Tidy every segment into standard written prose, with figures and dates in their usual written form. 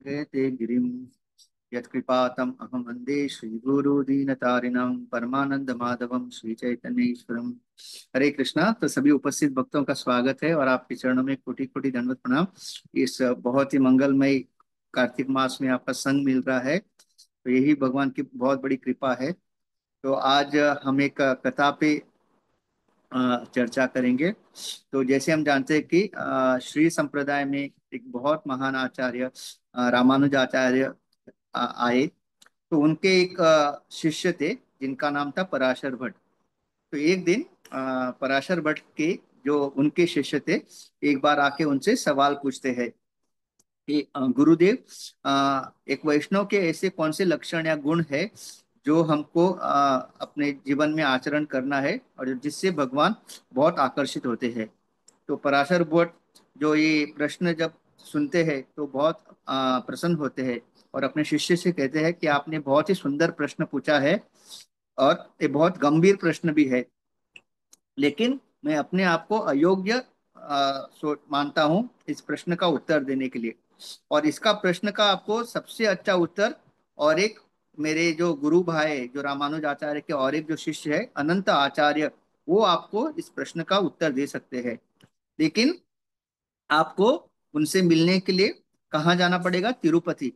ते गिरिं यत्कृपातम् अहं वन्दे श्रीगुरुदीनतारिणं परमानंद माधवम श्री चैतन्य ईश्वरम। हरे कृष्णा। तो सभी उपस्थित भक्तों का स्वागत है और आपके चरणों में कोटि कोटि दंडवत प्रणाम। इस बहुत ही मंगलमय कार्तिक मास में आपका संग मिल रहा है, तो यही भगवान की बहुत बड़ी कृपा है। तो आज हम एक कथा पे चर्चा करेंगे। तो जैसे हम जानते हैं कि श्री संप्रदाय में एक बहुत महान आचार्य रामानुज आचार्य आए। तो उनके एक शिष्य थे जिनका नाम था पराशर भट्ट। तो एक दिन पराशर भट्ट के जो उनके शिष्य थे, एक बार आके उनसे सवाल पूछते हैं कि गुरुदेव, एक वैष्णव के ऐसे कौन से लक्षण या गुण है जो हमको अपने जीवन में आचरण करना है और जिससे भगवान बहुत आकर्षित होते हैं। तो पराशर भट्ट जो ये प्रश्न जब सुनते हैं तो बहुत प्रसन्न होते हैं और अपने शिष्य से कहते हैं कि आपने बहुत ही सुंदर प्रश्न पूछा है और ये बहुत गंभीर प्रश्न भी है, लेकिन मैं अपने आप को अयोग्य मानता हूँ इस प्रश्न का उत्तर देने के लिए। और इसका प्रश्न का आपको सबसे अच्छा उत्तर, और एक मेरे जो गुरु भाई जो रामानुज आचार्य के और एक जो शिष्य है अनंत आचार्य, वो आपको इस प्रश्न का उत्तर दे सकते हैं। लेकिन आपको उनसे मिलने के लिए कहाँ जाना पड़ेगा? तिरुपति।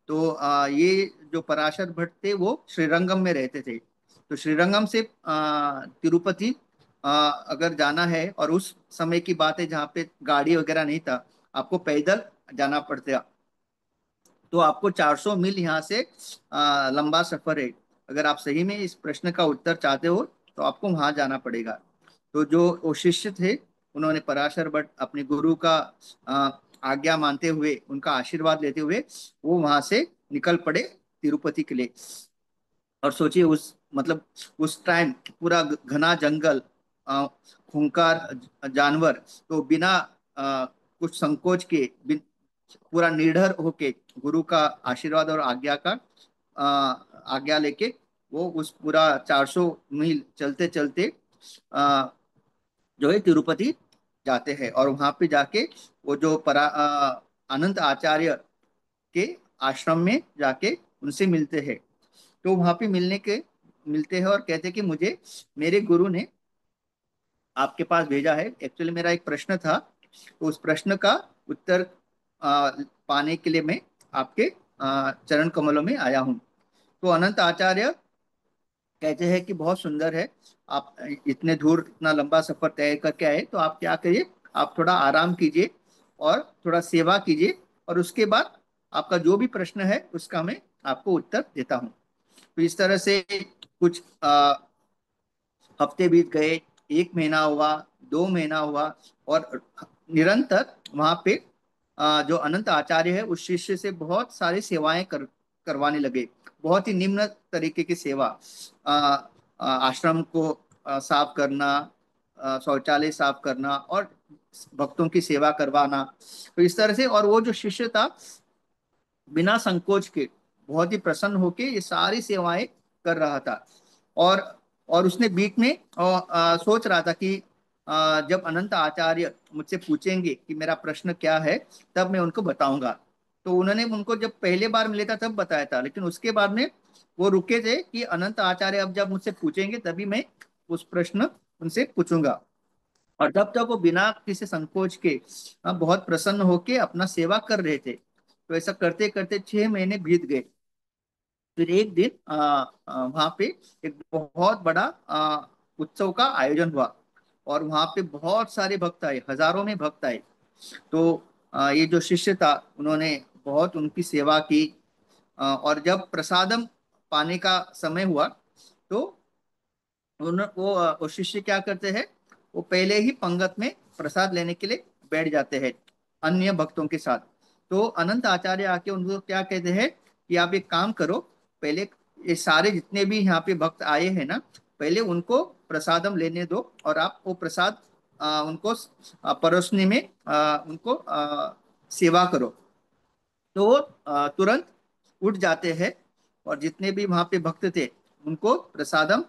तो ये जो पराशर भट्ट थे वो श्रीरंगम में रहते थे। तो श्रीरंगम से तिरुपति अगर जाना है, और उस समय की बात है जहाँ पे गाड़ी वगैरह नहीं था, आपको पैदल जाना पड़ता। तो आपको 400 मील यहाँ से लंबा सफर है। अगर आप सही में इस प्रश्न का उत्तर चाहते हो तो आपको वहां जाना पड़ेगा। तो जो वो शिष्य थे, उन्होंने पराशर भट्ट अपने गुरु का आ, आज्ञा मानते हुए, उनका आशीर्वाद लेते हुए वो वहां से निकल पड़े तिरुपति के लिए। और सोचिए उस मतलब उस टाइम पूरा घना जंगल, खूंखार जानवर, तो बिना कुछ संकोच के पूरा निडर होके गुरु का आशीर्वाद और आज्ञा का अ, आज्ञा लेके वो उस पूरा 400 मील चलते चलते जो है तिरुपति जाते हैं। और वहां पे जाके वो जो अनंत आचार्य के आश्रम में जाके उनसे मिलते हैं। तो वहां पे मिलते हैं और कहते हैं कि मुझे मेरे गुरु ने आपके पास भेजा है। एक्चुअली मेरा एक प्रश्न था, तो उस प्रश्न का उत्तर पाने के लिए मैं आपके चरण कमलों में आया हूँ। तो अनंत आचार्य कहते हैं कि बहुत सुंदर है, आप इतने दूर इतना लंबा सफर तय करके आए, तो आप क्या करिए, आप थोड़ा आराम कीजिए और थोड़ा सेवा कीजिए, और उसके बाद आपका जो भी प्रश्न है उसका मैं आपको उत्तर देता हूँ। तो इस तरह से कुछ हफ्ते बीत गए, एक महीना हुआ, 2 महीना हुआ, और निरंतर वहां पे जो अनंत आचार्य है उस शिष्य से बहुत सारी सेवाएं करवाने लगे। बहुत ही निम्न तरीके की सेवा, आश्रम को साफ करना, शौचालय साफ करना और भक्तों की सेवा करवाना। तो इस तरह से, और वो जो शिष्य था बिना संकोच के बहुत ही प्रसन्न होके ये सारी सेवाएं कर रहा था। और उसने बीच में सोच रहा था कि जब अनंत आचार्य मुझसे पूछेंगे कि मेरा प्रश्न क्या है, तब मैं उनको बताऊंगा। तो उन्होंने उनको जब पहले बार मिले था तब बताया था, लेकिन उसके बाद में वो रुके थे कि अनंत आचार्य अब जब मुझसे पूछेंगे तभी मैं उस प्रश्न उनसे पूछूंगा। और तब तक वो बिना किसी संकोच के बहुत प्रसन्न होके अपना सेवा कर रहे थे। तो ऐसा करते करते 6 महीने बीत गए। फिर एक दिन वहां पे एक बहुत बड़ा उत्सव का आयोजन हुआ, और वहां पे बहुत सारे भक्त आए, हजारों में भक्त आए। तो ये जो शिष्य था उन्होंने बहुत उनकी सेवा की। और जब प्रसादम पाने का समय हुआ, तो वो शिष्य क्या करते हैं, वो पहले ही पंगत में प्रसाद लेने के लिए बैठ जाते हैं अन्य भक्तों के साथ। तो अनंत आचार्य आके उनको क्या कहते हैं कि आप एक काम करो, पहले ये सारे जितने भी यहाँ पे भक्त आए हैं ना, पहले उनको प्रसादम लेने दो, और आप वो प्रसाद उनको परोसने में उनको सेवा करो। तो वो तुरंत उठ जाते हैं, और जितने भी वहां पे भक्त थे उनको प्रसादम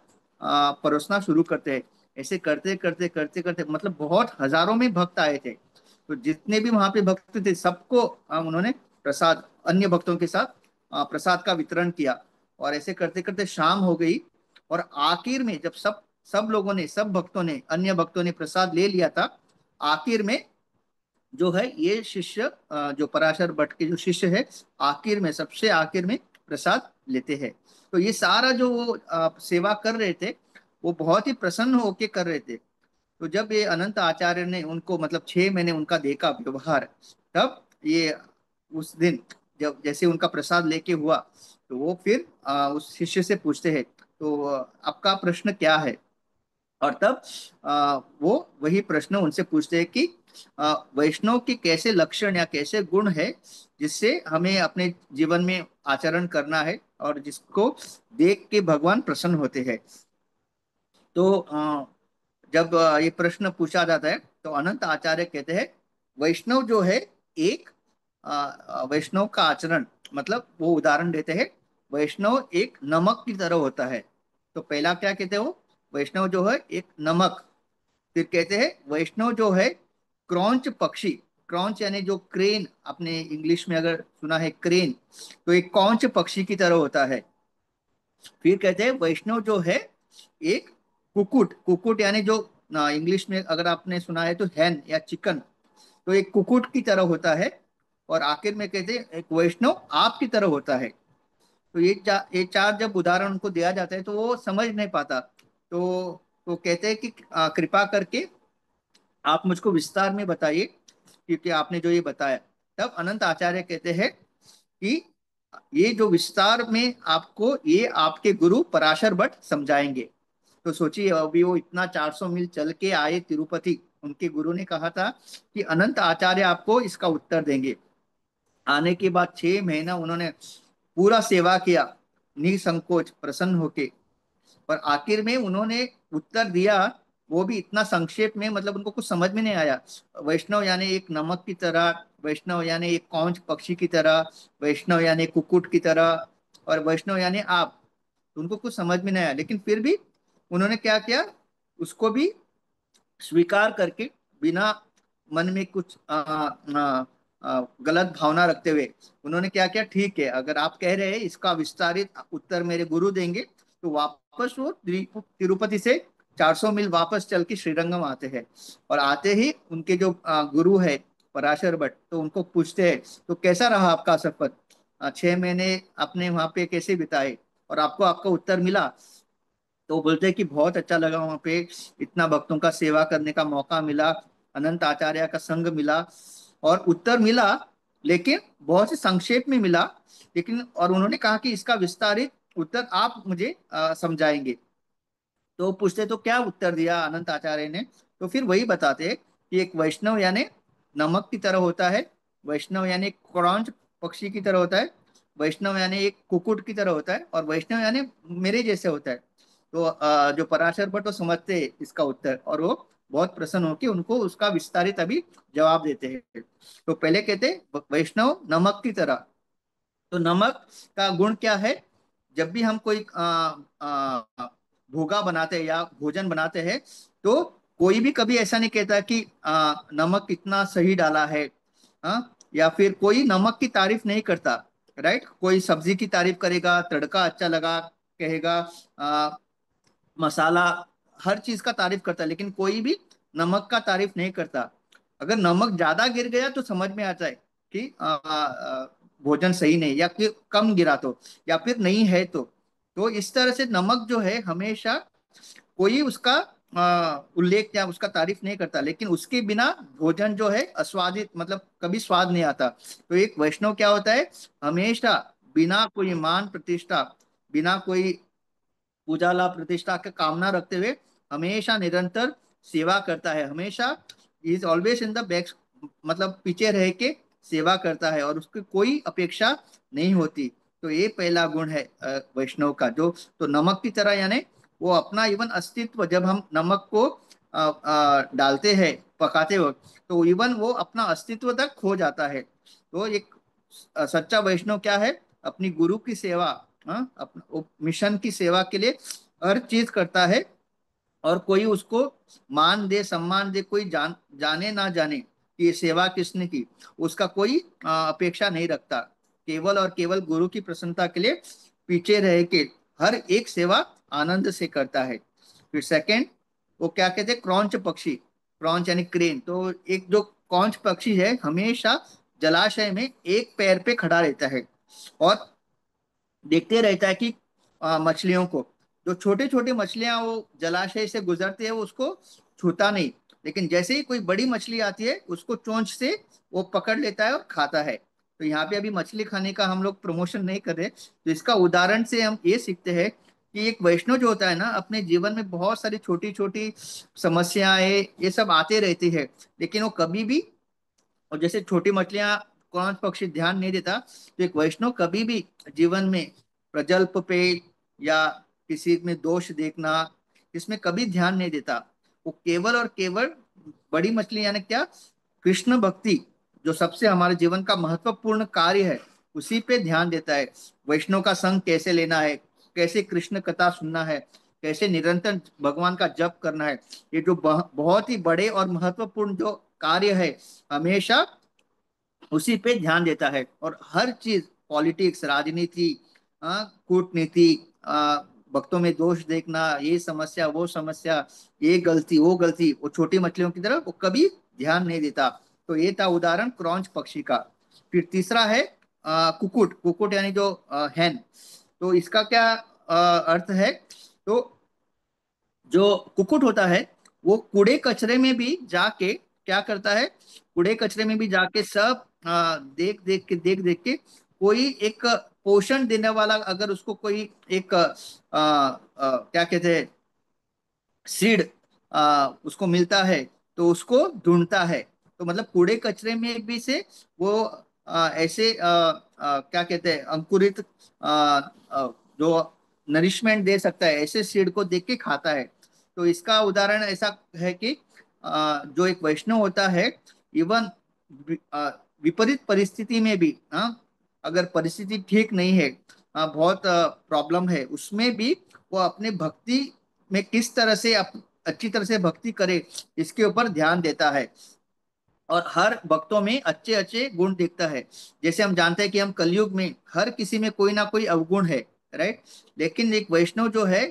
परोसना शुरू करते हैं। ऐसे करते करते करते करते मतलब बहुत हजारों में भक्त आए थे। तो जितने भी वहां पे भक्त थे सबको उन्होंने प्रसाद अन्य भक्तों के साथ प्रसाद का वितरण किया। और ऐसे करते करते शाम हो गई। और आखिर में जब सब सब लोगों ने, सब भक्तों ने, अन्य भक्तों ने प्रसाद ले लिया था, आखिर में जो है ये शिष्य, जो पराशर भट्ट के जो शिष्य है, आखिर में, सबसे आखिर में प्रसाद लेते हैं। तो ये सारा जो वो सेवा कर रहे थे, वो बहुत ही प्रसन्न होके कर रहे थे। तो जब ये अनंत आचार्य ने उनको, मतलब 6 महीने उनका देखा व्यवहार, तब ये उस दिन जब जैसे उनका प्रसाद लेके हुआ, तो वो फिर उस शिष्य से पूछते हैं, तो आपका प्रश्न क्या है? और तब वो वही प्रश्न उनसे पूछते हैं कि वैष्णव के कैसे लक्षण या कैसे गुण है जिससे हमें अपने जीवन में आचरण करना है और जिसको देख के भगवान प्रसन्न होते हैं। तो जब ये प्रश्न पूछा जाता है, तो अनंत आचार्य कहते हैं, वैष्णव जो है एक, वैष्णव का आचरण, मतलब वो उदाहरण देते हैं, वैष्णव एक नमक की तरह होता है। तो पहला क्या कहते हैं वो? वैष्णव जो है एक नमक। फिर कहते हैं वैष्णव जो है क्रॉन्च पक्षी। क्रॉन्च यानी जो क्रेन, आपने इंग्लिश में अगर सुना है क्रेन, तो एक कौंच पक्षी की तरह होता है। फिर कहते हैं वैष्णव जो है एक कुकुट। कुकुट यानी जो इंग्लिश में अगर आपने सुना है तो हैन या चिकन, तो एक कुकुट की तरह होता है। और आखिर में कहते हैं एक वैष्णव आपकी तरह होता है। तो ये चार जब उदाहरण उनको दिया जाता है तो वो समझ नहीं पाता। तो कहते हैं कि कृपा करके आप मुझको विस्तार में बताइए, क्योंकि आपने जो ये बताया। तब अनंत आचार्य कहते हैं कि ये जो विस्तार में आपको, ये आपके गुरु पराशर भट्ट समझाएंगे। तो सोचिए, अभी वो इतना 400 मील चल के आए तिरुपति, उनके गुरु ने कहा था कि अनंत आचार्य आपको इसका उत्तर देंगे। आने के बाद 6 महीना उन्होंने पूरा सेवा किया, निसंकोच प्रसन्न होके। और आखिर में उन्होंने उत्तर दिया, वो भी इतना संक्षेप में, मतलब उनको कुछ समझ में नहीं आया। वैष्णव यानी एक नमक की तरह, वैष्णव यानी एक कौंच पक्षी की तरह, वैष्णव यानी कुकुट की तरह, और वैष्णव यानी आप। उनको कुछ समझ में नहीं आया, लेकिन फिर भी उन्होंने क्या किया, उसको भी स्वीकार करके, बिना मन में कुछ गलत भावना रखते हुए, उन्होंने क्या किया, ठीक है, अगर आप कह रहे हैं इसका विस्तारित उत्तर मेरे गुरु देंगे। तो वापस वो तिरुपति से 400 मील वापस चल के श्रीरंगम आते हैं। और आते ही उनके जो गुरु है पराशर भट्ट, तो उनको पूछते हैं, तो कैसा रहा आपका सफर? 6 महीने आपने वहां पे कैसे बिताए और आपको आपका उत्तर मिला? तो बोलते हैं कि बहुत अच्छा लगा वहां पे, इतना भक्तों का सेवा करने का मौका मिला, अनंत आचार्य का संग मिला, और उत्तर मिला, लेकिन बहुत ही संक्षेप में मिला। लेकिन और उन्होंने कहा कि इसका विस्तारित उत्तर आप मुझे समझाएंगे। तो पूछते तो क्या उत्तर दिया अनंत आचार्य ने? तो फिर वही बताते कि एक वैष्णव यानी नमक की तरह होता है, वैष्णव यानी एक क्रॉंच पक्षी की तरह होता है, वैष्णव यानी एक कुकुट की तरह होता है, और वैष्णव यानी मेरे जैसे होता है। तो जो पराशर भट्ट तो समझते हैं इसका उत्तर, और वो बहुत प्रसन्न होकर उनको उसका विस्तारित अभी जवाब देते हैं। तो पहले कहते वैष्णव नमक की तरह। तो नमक का गुण क्या है? जब भी हम कोई भोगा बनाते हैं या भोजन बनाते हैं, तो कोई भी कभी ऐसा नहीं कहता कि नमक कितना सही डाला है। या फिर कोई नमक की तारीफ नहीं करता, राइट? कोई सब्जी की तारीफ करेगा, तड़का अच्छा लगा कहेगा, मसाला, हर चीज का तारीफ करता है, लेकिन कोई भी नमक का तारीफ नहीं करता। अगर नमक ज्यादा गिर गया तो समझ में आता है कि भोजन सही नहीं, या फिर कम गिरा तो, या फिर नहीं है तो इस तरह से नमक जो है हमेशा कोई उसका उल्लेख या उसका तारीफ नहीं करता, लेकिन उसके बिना भोजन जो है अस्वादित, मतलब कभी स्वाद नहीं आता। तो एक वैष्णव क्या होता है, हमेशा बिना कोई मान प्रतिष्ठा, बिना कोई पूजा लाभ प्रतिष्ठा का कामना रखते हुए हमेशा निरंतर सेवा करता है, हमेशा is always in the back, मतलब पीछे रह के सेवा करता है, और उसकी कोई अपेक्षा नहीं होती। तो ये पहला गुण है वैष्णव का, जो तो नमक की तरह, यानी वो अपना इवन अस्तित्व, जब हम नमक को डालते हैं पकाते वक्त, तो इवन वो अपना अस्तित्व तक खो जाता है। तो एक सच्चा वैष्णव क्या है, अपनी गुरु की सेवा, अपना वो मिशन की सेवा के लिए हर चीज करता है। और कोई उसको मान दे सम्मान दे, कोई जाने ना जाने, कि ये सेवा किसने की, उसका कोई अपेक्षा नहीं रखता, केवल और केवल गुरु की प्रसन्नता के लिए पीछे रह के हर एक सेवा आनंद से करता है। फिर सेकंड, वो क्या कहते हैं, क्रौंच पक्षी। क्रौंच यानी क्रेन। तो एक जो कौंच पक्षी है हमेशा जलाशय में एक पैर पे खड़ा रहता है और देखते रहता है कि मछलियों को, जो छोटे छोटे मछलियां वो जलाशय से गुजरते हैं वो उसको छूता नहीं, लेकिन जैसे ही कोई बड़ी मछली आती है उसको चोंच से वो पकड़ लेता है और खाता है। तो यहाँ पे अभी मछली खाने का हम लोग प्रमोशन नहीं कर रहे, तो इसका उदाहरण से हम ये सीखते हैं कि एक वैष्णव जो होता है ना, अपने जीवन में बहुत सारी छोटी छोटी समस्याएं ये सब आते रहती है, लेकिन वो कभी भी, और जैसे छोटी मछलियां कौन पक्षी ध्यान नहीं देता, तो एक वैष्णव कभी भी जीवन में प्रजल्प पे या किसी में दोष देखना, इसमें कभी ध्यान नहीं देता। वो केवल और केवल बड़ी मछली यानी क्या, कृष्ण भक्ति, जो सबसे हमारे जीवन का महत्वपूर्ण कार्य है, उसी पे ध्यान देता है। वैष्णव का संग कैसे लेना है, कैसे कृष्ण कथा सुनना है, कैसे निरंतर भगवान का जप करना है, ये जो बहुत ही बड़े और महत्वपूर्ण जो कार्य है, हमेशा उसी पे ध्यान देता है। और हर चीज, पॉलिटिक्स, राजनीति, कूटनीति, भक्तों में दोष देखना, ये समस्या वो समस्या, ये गलती वो गलती, वो छोटी मछलियों की तरह वो कभी ध्यान नहीं देता। तो ये था उदाहरण क्रॉन्च पक्षी का। फिर तीसरा है कुकुट। कुकुट यानी जो हैन। तो इसका क्या अर्थ है, तो जो कुकुट होता है वो कूड़े कचरे में भी जाके क्या करता है, कूड़े कचरे में भी जाके सब देख देख के कोई एक पोषण देने वाला, अगर उसको कोई एक क्या कहते हैं, सीड उसको मिलता है, तो उसको ढूंढता है। तो मतलब कूड़े कचरे में भी से वो ऐसे क्या कहते हैं, अंकुरित जो नरिशमेंट दे सकता है, ऐसे सीड को देख के खाता है। तो इसका उदाहरण ऐसा है कि जो एक वैष्णव होता है, इवन विपरीत परिस्थिति में भी, अगर परिस्थिति ठीक नहीं है, बहुत प्रॉब्लम है, उसमें भी वो अपने भक्ति में किस तरह से अच्छी तरह से भक्ति करे, इसके ऊपर ध्यान देता है। और हर भक्तों में अच्छे अच्छे गुण दिखता है। जैसे हम जानते हैं कि हम कलयुग में हर किसी में कोई ना कोई अवगुण है, राइट। लेकिन एक वैष्णव जो है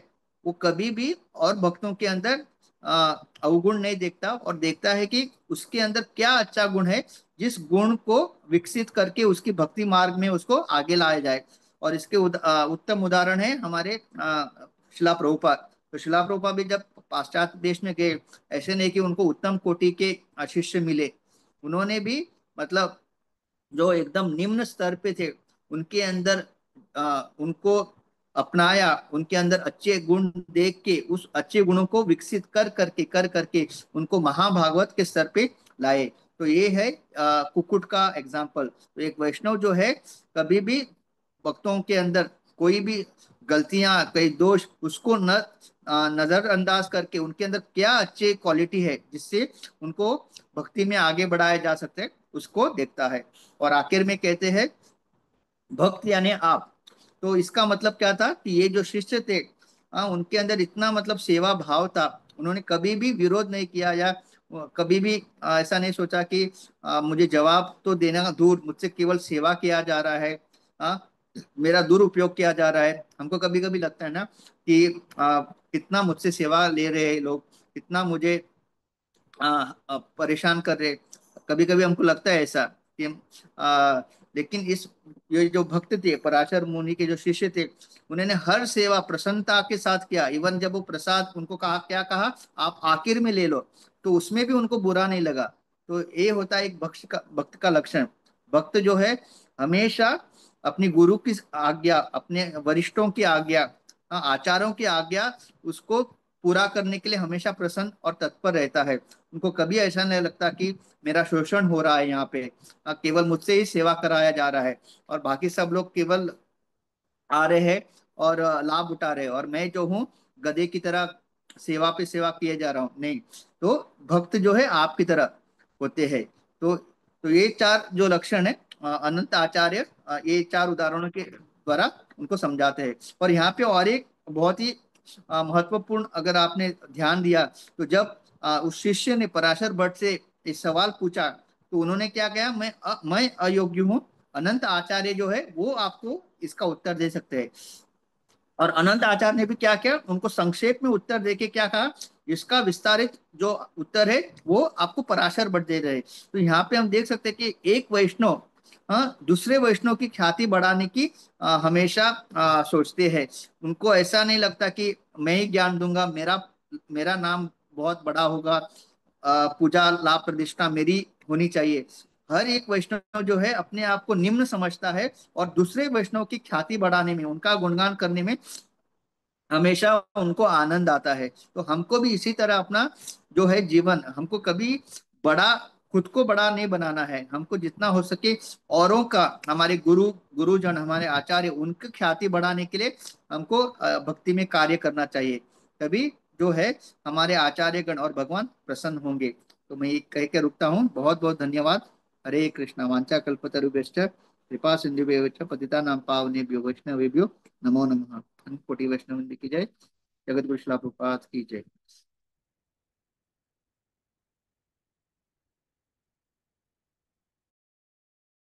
वो कभी भी और भक्तों के अंदर अवगुण नहीं देखता, और देखता है कि उसके अंदर क्या अच्छा गुण है, जिस गुण को विकसित करके उसकी भक्ति मार्ग में उसको आगे लाया जाए। और इसके उत्तम उदाहरण है हमारे शिला प्रभुपाद। तो शिला प्रभुपाद भी जब पाश्चात्य देश में गए, ऐसे नहीं कि उनको उत्तम कोटि के शिष्य मिले, उन्होंने भी मतलब जो एकदम निम्न स्तर पे थे उनके अंदर उनको अपनाया, उनके अंदर अच्छे गुण देख के उस अच्छे गुणों को विकसित कर करके उनको महाभागवत के स्तर पे लाए। तो ये है कुक्कुट का एग्जाम्पल। तो एक वैष्णव जो है कभी भी भक्तों के अंदर कोई भी गलतियां, कई दोष, उसको न नजरअंदाज करके उनके अंदर क्या अच्छी क्वालिटी है जिससे उनको भक्ति में आगे बढ़ाया जा सकता है, उसको देखता है। और आखिर में कहते हैं भक्त यानी आप। तो इसका मतलब क्या था कि ये जो शिष्य थे, उनके अंदर इतना मतलब सेवा भाव था, उन्होंने कभी भी विरोध नहीं किया, या कभी भी ऐसा नहीं सोचा कि मुझे जवाब तो देना दूर, मुझसे केवल सेवा किया जा रहा है, मेरा दुरुपयोग किया जा रहा है। हमको कभी कभी लगता है ना कि कितना मुझसे सेवा ले रहे हैं लोग, कितना मुझे परेशान कर रहे। कभी कभी हमको लगता है ऐसा कि लेकिन इस, ये जो भक्त थे, पराशर मुनि के जो शिष्य थे, उन्होंने हर सेवा प्रसन्नता के साथ किया। इवन जब वो प्रसाद उनको कहा, क्या कहा, आप आखिर में ले लो, तो उसमें भी उनको बुरा नहीं लगा। तो ये होता है एक भक्त का लक्षण। भक्त जो है हमेशा अपनी गुरु की आज्ञा, अपने वरिष्ठों की आज्ञा, आचार्यों की आज्ञा, उसको पूरा करने के लिए हमेशा प्रसन्न और तत्पर रहता है। उनको कभी ऐसा नहीं लगता कि मेरा शोषण हो रहा है यहाँ पे, केवल मुझसे ही सेवा कराया जा रहा है और बाकी सब लोग केवल आ रहे हैं और लाभ उठा रहे हैं, और मैं जो हूँ गधे की तरह सेवा पे सेवा किए जा रहा हूँ, नहीं। तो भक्त जो है आपकी तरह होते हैं। तो ये चार जो लक्षण है, अनंत आचार्य ये चार उदाहरणों के द्वारा उनको समझाते हैं। और यहाँ पे और एक बहुत ही महत्वपूर्ण, अगर आपने ध्यान दिया, तो जब उस शिष्य ने पराशर भट्ट से एक सवाल पूछा तो उन्होंने क्या कहा, मैं अयोग्य हूँ। अनंत आचार्य जो है वो आपको इसका उत्तर दे सकते हैं। और अनंत आचार्य ने भी क्या किया, उनको संक्षेप में उत्तर देके क्या कहा, इसका विस्तारित जो उत्तर है वो आपको पराशर भट्ट दे रहे। तो यहाँ पे हम देख सकते हैं कि एक वैष्णव दूसरे वैष्णव की ख्याति बढ़ाने की हमेशा सोचते हैं। उनको ऐसा नहीं लगता कि मैं ही ज्ञान दूंगा, मेरा मेरा नाम बहुत बड़ा होगा, पूजा लाभ प्रतिष्ठा मेरी होनी चाहिए। हर एक वैष्णव जो है अपने आप को निम्न समझता है, और दूसरे वैष्णव की ख्याति बढ़ाने में, उनका गुणगान करने में हमेशा उनको आनंद आता है। तो हमको भी इसी तरह अपना जो है जीवन, हमको कभी बड़ा, खुद को बड़ा नहीं बनाना है। हमको जितना हो सके औरों का, हमारे गुरुजन, हमारे आचार्य, उनकी ख्याति बढ़ाने के लिए हमको भक्ति में कार्य करना चाहिए। तभी जो है हमारे आचार्यगण और भगवान प्रसन्न होंगे। तो मैं ये कह के रुकता हूँ। बहुत बहुत धन्यवाद। हरे कृष्णा। वांछा कल्पतरुभ्यश्च कृपा सिंधुभ्यश्च पतितानां पावनेभ्यो वैष्णवेभ्यो नमो नमः। कोटि वैष्णव वृंद की जय। जगत गुरु श्रील प्रभुपाद की जय।